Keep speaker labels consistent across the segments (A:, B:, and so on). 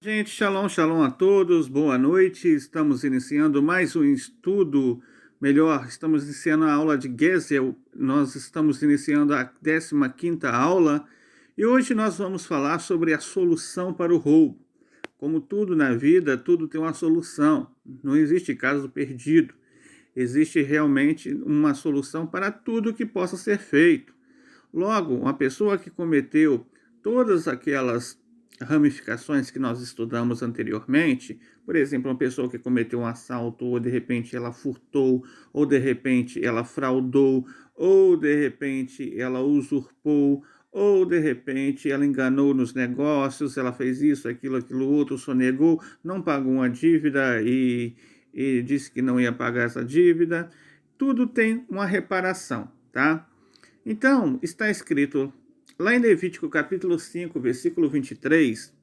A: Gente, shalom, shalom a todos, boa noite. Estamos iniciando mais um estudo, estamos iniciando a aula de Gesel. Nós estamos iniciando a 15ª aula e hoje nós vamos falar sobre a solução para o roubo. Como tudo na vida, tudo tem uma solução. Não existe caso perdido. Existe realmente uma solução para tudo que possa ser feito. Logo, uma pessoa que cometeu todas aquelas ramificações que nós estudamos anteriormente, por exemplo, uma pessoa que cometeu um assalto, ou de repente ela furtou, ou de repente ela fraudou, ou de repente ela usurpou, ou de repente ela enganou nos negócios, ela fez isso, aquilo outro, sonegou, não pagou uma dívida e disse que não ia pagar essa dívida. Tudo tem uma reparação, tá? Então, está escrito lá em Levítico capítulo 5, versículo 23,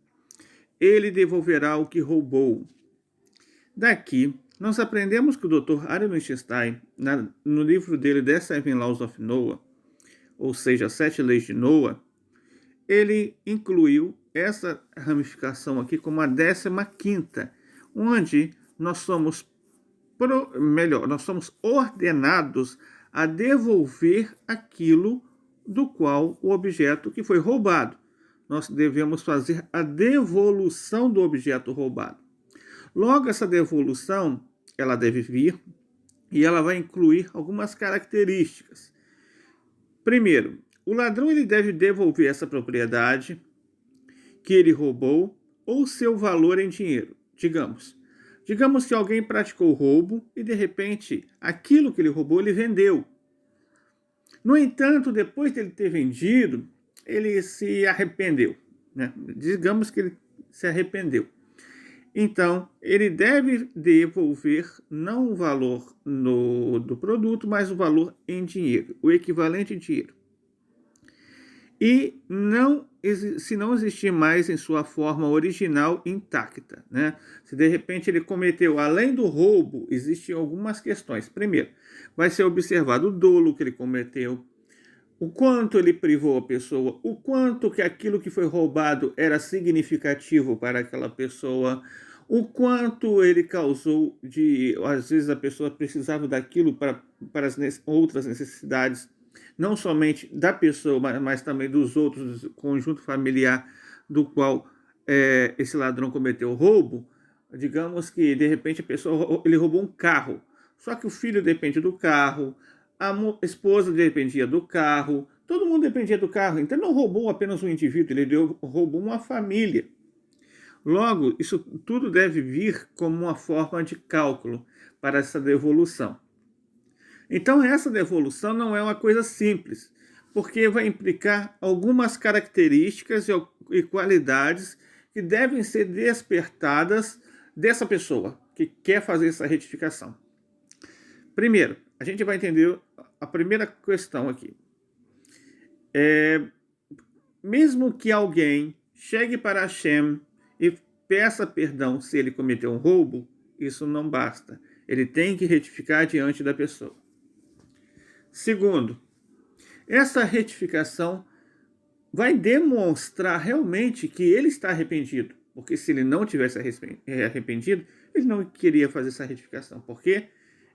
A: ele devolverá o que roubou. Daqui, nós aprendemos que o Dr. Ari Lichtenstein, no livro dele The Seven Laws of Noah, ou seja, 7 leis de Noah, ele incluiu essa ramificação aqui como a 15ª, onde nós somos ordenados a devolver aquilo do qual o objeto que foi roubado. Nós devemos fazer a devolução do objeto roubado. Logo, essa devolução, ela deve vir e ela vai incluir algumas características. Primeiro, o ladrão ele deve devolver essa propriedade que ele roubou ou seu valor em dinheiro. Digamos que alguém praticou roubo e, de repente, aquilo que ele roubou, ele vendeu. No entanto, depois de ele ter vendido, ele se arrependeu, né? Digamos que ele se arrependeu. Então, ele deve devolver não o valor do produto, mas o valor em dinheiro, o equivalente em dinheiro. E se não existir mais em sua forma original intacta, né? Se de repente ele cometeu, além do roubo, existem algumas questões. Primeiro, vai ser observado o dolo que ele cometeu, o quanto ele privou a pessoa, o quanto que aquilo que foi roubado era significativo para aquela pessoa, o quanto ele causou às vezes a pessoa precisava daquilo para as outras necessidades, não somente da pessoa, mas também dos outros, do conjunto familiar do qual esse ladrão cometeu o roubo. Digamos que, de repente, ele roubou um carro, só que o filho depende do carro, a esposa dependia do carro, todo mundo dependia do carro, então não roubou apenas um indivíduo, ele roubou uma família. Logo, isso tudo deve vir como uma forma de cálculo para essa devolução. Então, essa devolução não é uma coisa simples, porque vai implicar algumas características e qualidades que devem ser despertadas dessa pessoa que quer fazer essa retificação. Primeiro, a gente vai entender a primeira questão aqui. Mesmo que alguém chegue para Hashem e peça perdão se ele cometeu um roubo, isso não basta. Ele tem que retificar diante da pessoa. Segundo, essa retificação vai demonstrar realmente que ele está arrependido. Porque se ele não tivesse arrependido, ele não queria fazer essa retificação. Porque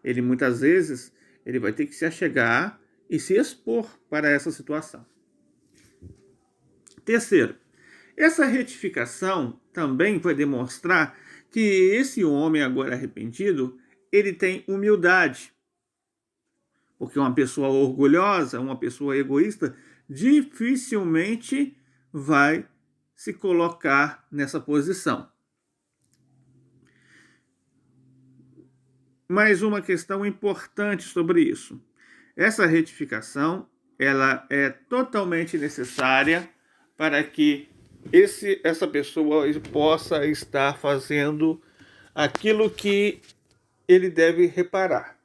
A: ele muitas vezes ele vai ter que se achegar e se expor para essa situação. Terceiro, essa retificação também vai demonstrar que esse homem agora arrependido, ele tem humildade. Porque uma pessoa orgulhosa, uma pessoa egoísta, dificilmente vai se colocar nessa posição. Mais uma questão importante sobre isso. Essa retificação, ela é totalmente necessária para que essa pessoa possa estar fazendo aquilo que ele deve reparar.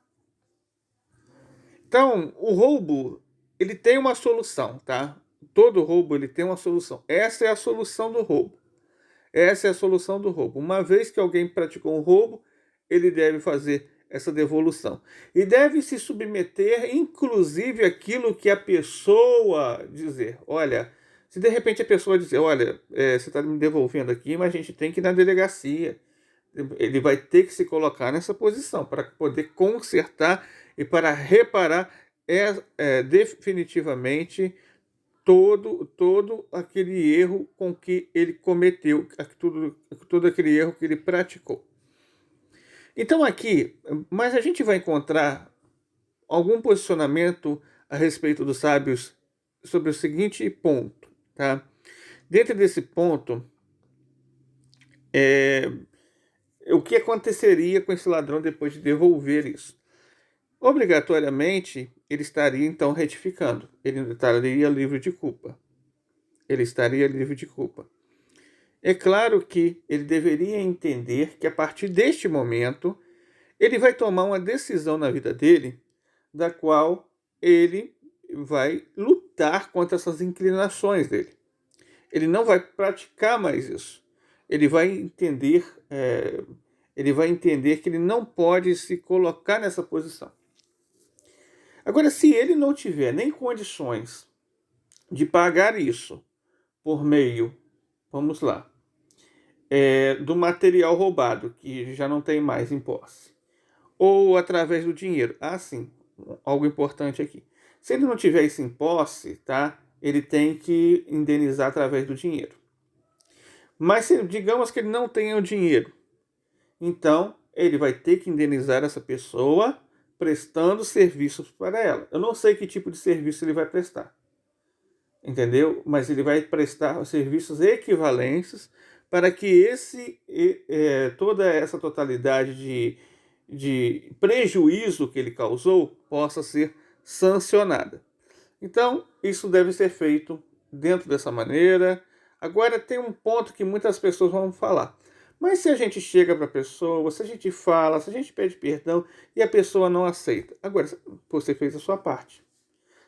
A: Então, o roubo, ele tem uma solução, tá? Todo roubo, ele tem uma solução. Essa é a solução do roubo. Essa é a solução do roubo. Uma vez que alguém praticou um roubo, ele deve fazer essa devolução. E deve se submeter, inclusive, àquilo que a pessoa dizer. Olha, Se de repente a pessoa dizer, olha, você está me devolvendo aqui, mas a gente tem que ir na delegacia. Ele vai ter que se colocar nessa posição para poder consertar e para reparar definitivamente todo aquele erro com que ele cometeu, todo aquele erro que ele praticou. Então aqui, mas a gente vai encontrar algum posicionamento a respeito dos sábios sobre o seguinte ponto, tá? Dentro desse ponto, o que aconteceria com esse ladrão depois de devolver isso? Obrigatoriamente, ele estaria então retificando. Ele estaria livre de culpa. Ele estaria livre de culpa. É claro que ele deveria entender que a partir deste momento, ele vai tomar uma decisão na vida dele, da qual ele vai lutar contra essas inclinações dele. Ele não vai praticar mais isso. Ele vai entender que ele não pode se colocar nessa posição. Agora, se ele não tiver nem condições de pagar isso por meio, vamos lá, do material roubado, que já não tem mais em posse, ou através do dinheiro. Sim, algo importante aqui. Se ele não tiver isso em posse, tá? Ele tem que indenizar através do dinheiro. Mas digamos que ele não tenha o dinheiro, então ele vai ter que indenizar essa pessoa prestando serviços para ela. Eu não sei que tipo de serviço ele vai prestar, entendeu? Mas ele vai prestar serviços equivalentes para que toda essa totalidade de prejuízo que ele causou possa ser sancionada. Então, isso deve ser feito dentro dessa maneira. Agora, tem um ponto que muitas pessoas vão falar. Mas se a gente chega para a pessoa, se a gente fala, se a gente pede perdão e a pessoa não aceita. Agora, você fez a sua parte.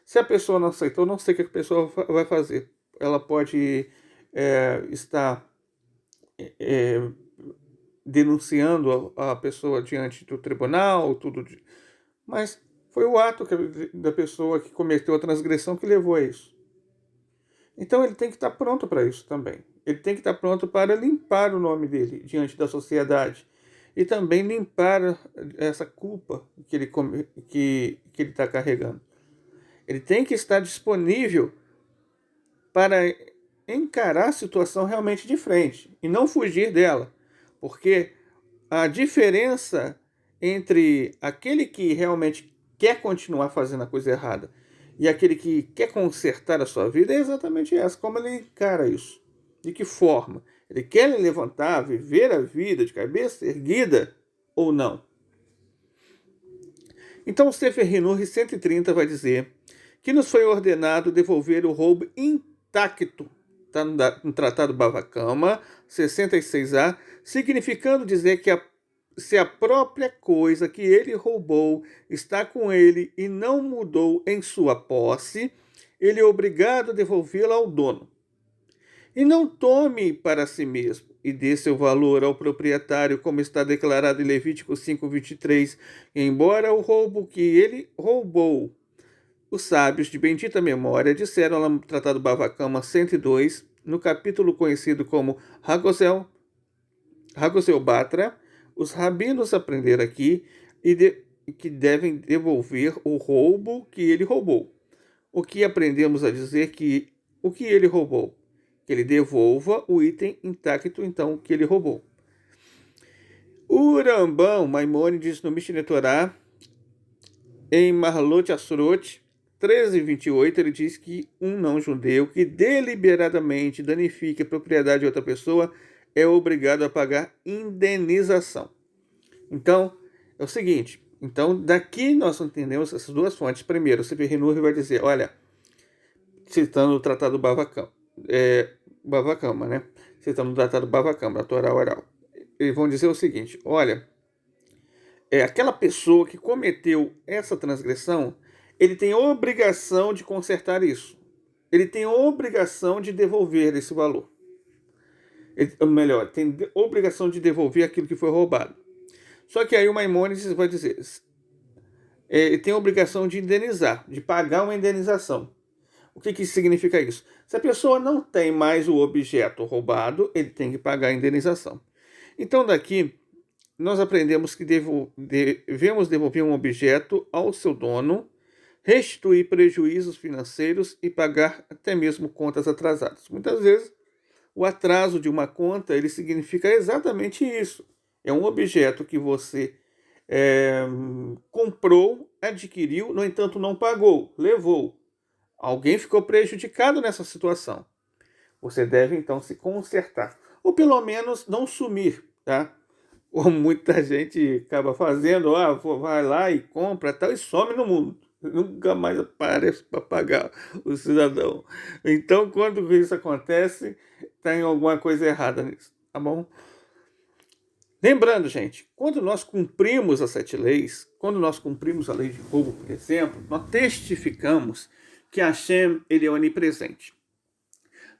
A: Se a pessoa não aceitou, não sei o que a pessoa vai fazer. Ela pode estar denunciando a pessoa diante do tribunal, mas foi o ato da pessoa que cometeu a transgressão que levou a isso. Então ele tem que estar pronto para isso também. Ele tem que estar pronto para limpar o nome dele diante da sociedade e também limpar essa culpa que ele está carregando. Ele tem que estar disponível para encarar a situação realmente de frente e não fugir dela, porque a diferença entre aquele que realmente quer continuar fazendo a coisa errada e aquele que quer consertar a sua vida é exatamente essa, como ele encara isso, de que forma ele quer levantar, viver a vida de cabeça erguida ou não. Então o Sefer Hinur 130 vai dizer que nos foi ordenado devolver o roubo intacto. Está no Tratado Bava Kama 66a, significando dizer que se a própria coisa que ele roubou está com ele e não mudou em sua posse, ele é obrigado a devolvê-la ao dono. E não tome para si mesmo e dê seu valor ao proprietário, como está declarado em Levítico 5:23, embora o roubo que ele roubou. Os sábios de bendita memória disseram lá no Tratado Bava Kama 102, no capítulo conhecido como Hagosel Batra, os rabinos aprenderam aqui que devem devolver o roubo que ele roubou. O que aprendemos a dizer que o que ele roubou? Que ele devolva o item intacto, então, que ele roubou. O Rambam Maimônides no Mishneh Torah, em Mahalot Asrot 13:28, ele diz que um não-judeu que deliberadamente danifique a propriedade de outra pessoa é obrigado a pagar indenização. Então, é o seguinte, então daqui nós entendemos essas duas fontes. Primeiro, o Sefer Hinur vai dizer, olha, citando o Tratado Bava Kama, né? Citando o Tratado Bava Kama, a Torá oral. Eles vão dizer o seguinte, olha, aquela pessoa que cometeu essa transgressão, ele tem obrigação de consertar isso. Ele tem obrigação de devolver esse valor. Tem obrigação de devolver aquilo que foi roubado. Só que aí o Maimônides vai dizer, ele tem a obrigação de indenizar, de pagar uma indenização. O que significa isso? Se a pessoa não tem mais o objeto roubado, ele tem que pagar a indenização. Então, daqui, nós aprendemos que devemos devolver um objeto ao seu dono, restituir prejuízos financeiros e pagar até mesmo contas atrasadas. Muitas vezes, o atraso de uma conta, ele significa exatamente isso. É um objeto que você comprou, adquiriu, no entanto não pagou, levou. Alguém ficou prejudicado nessa situação. Você deve então se consertar, ou pelo menos não sumir, tá? Como muita gente acaba fazendo, vai lá e compra tal e some no mundo. Nunca mais aparece para pagar o cidadão. Então, quando isso acontece, tem alguma coisa errada nisso, tá bom? Lembrando, gente, quando nós cumprimos as 7 leis, quando nós cumprimos a lei de roubo, por exemplo, nós testificamos que Hashem, ele é onipresente.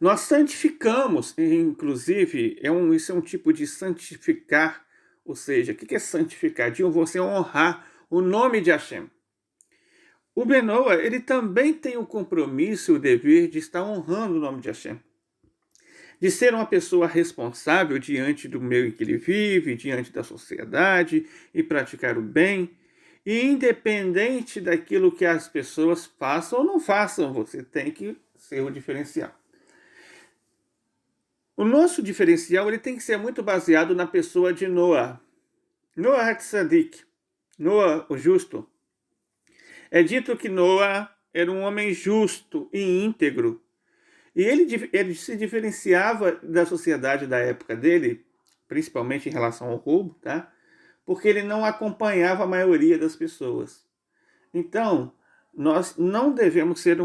A: Nós santificamos, inclusive, isso é um tipo de santificar, ou seja, o que é santificar? De você honrar o nome de Hashem. O Benoa, ele também tem o compromisso e o dever de estar honrando o nome de Hashem, de ser uma pessoa responsável diante do meio em que ele vive, diante da sociedade, e praticar o bem, e independente daquilo que as pessoas façam ou não façam, você tem que ser o diferencial. O nosso diferencial ele tem que ser muito baseado na pessoa de Noah. Noah Hatzadik, Noah o justo. É dito que Noah era um homem justo e íntegro. E ele se diferenciava da sociedade da época dele, principalmente em relação ao roubo, tá? Porque ele não acompanhava a maioria das pessoas. Então, nós não devemos ser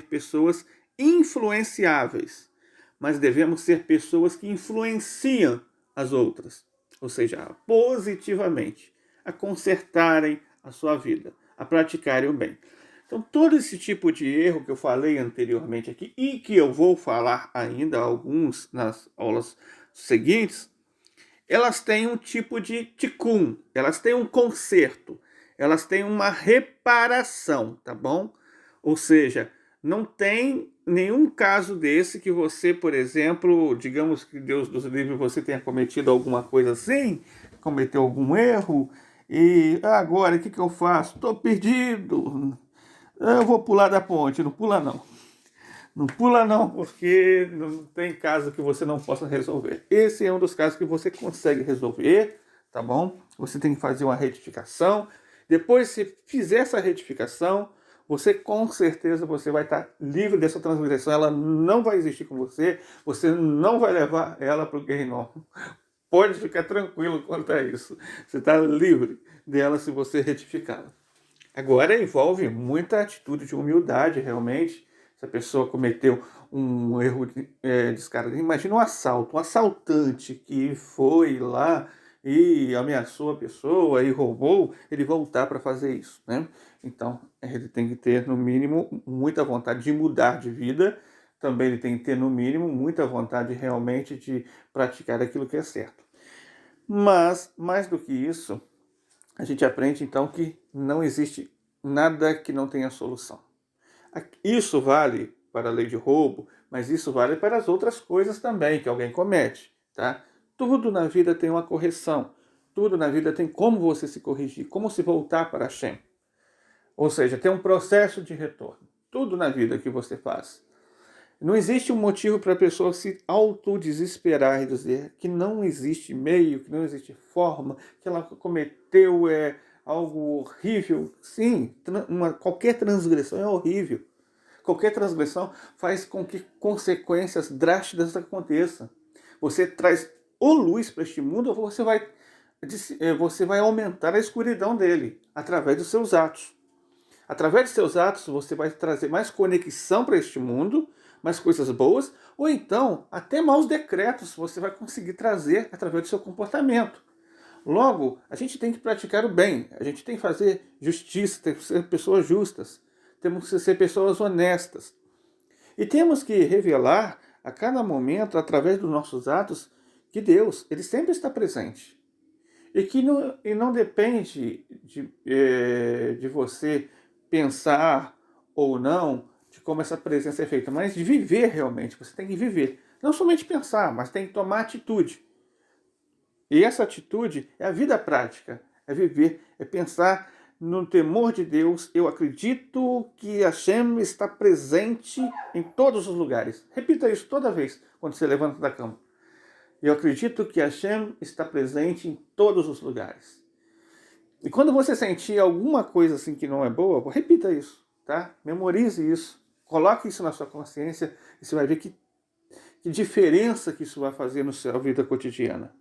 A: pessoas influenciáveis, mas devemos ser pessoas que influenciam as outras, ou seja, positivamente, a consertarem a sua vida, a praticarem o bem. Então, todo esse tipo de erro que eu falei anteriormente aqui e que eu vou falar ainda alguns nas aulas seguintes, elas têm um tipo de tikkun, elas têm um conserto, elas têm uma reparação, tá bom? Ou seja, não tem nenhum caso desse que você, por exemplo, digamos que Deus nos livre, você tenha cometido alguma coisa assim, cometeu algum erro, e agora o que eu faço? Estou perdido, eu vou pular da ponte. Não pula não. Não pula não, porque não tem caso que você não possa resolver. Esse é um dos casos que você consegue resolver, tá bom? Você tem que fazer uma retificação. Depois, se fizer essa retificação, você com certeza você vai estar livre dessa transgressão. Ela não vai existir com você. Você não vai levar ela para o Guerrinó. Pode ficar tranquilo quanto a isso. Você está livre dela se você retificá-la. Agora envolve muita atitude de humildade, realmente. Se a pessoa cometeu um erro descarado, imagina um assalto, um assaltante que foi lá e ameaçou a pessoa e roubou, ele voltar para fazer isso, né? Então, ele tem que ter, no mínimo, muita vontade de mudar de vida. Também ele tem que ter, no mínimo, muita vontade realmente de praticar aquilo que é certo. Mas, mais do que isso, a gente aprende então que não existe nada que não tenha solução. Isso vale para a lei de roubo, mas isso vale para as outras coisas também que alguém comete, tá? Tudo na vida tem uma correção. Tudo na vida tem como você se corrigir, como se voltar para Hashem. Ou seja, tem um processo de retorno. Tudo na vida que você faz. Não existe um motivo para a pessoa se autodesesperar e dizer que não existe meio, que não existe forma, que ela cometeu algo horrível. Sim, qualquer transgressão é horrível. Qualquer transgressão faz com que consequências drásticas aconteçam. Você traz ou luz para este mundo, ou você vai aumentar a escuridão dele através dos seus atos. Através de seus atos, você vai trazer mais conexão para este mundo, mais coisas boas, ou então até maus decretos você vai conseguir trazer através do seu comportamento. Logo, a gente tem que praticar o bem, a gente tem que fazer justiça, tem que ser pessoas justas, temos que ser pessoas honestas. E temos que revelar a cada momento, através dos nossos atos, que Deus, ele sempre está presente. E que não depende de você pensar ou não de como essa presença é feita, mas de viver realmente. Você tem que viver. Não somente pensar, mas tem que tomar atitude. E essa atitude é a vida prática, é viver, é pensar no temor de Deus. Eu acredito que Hashem está presente em todos os lugares. Repita isso toda vez quando você levanta da cama. Eu acredito que Hashem está presente em todos os lugares. E quando você sentir alguma coisa assim que não é boa, repita isso, tá? Memorize isso, coloque isso na sua consciência e você vai ver que diferença que isso vai fazer na sua vida cotidiana.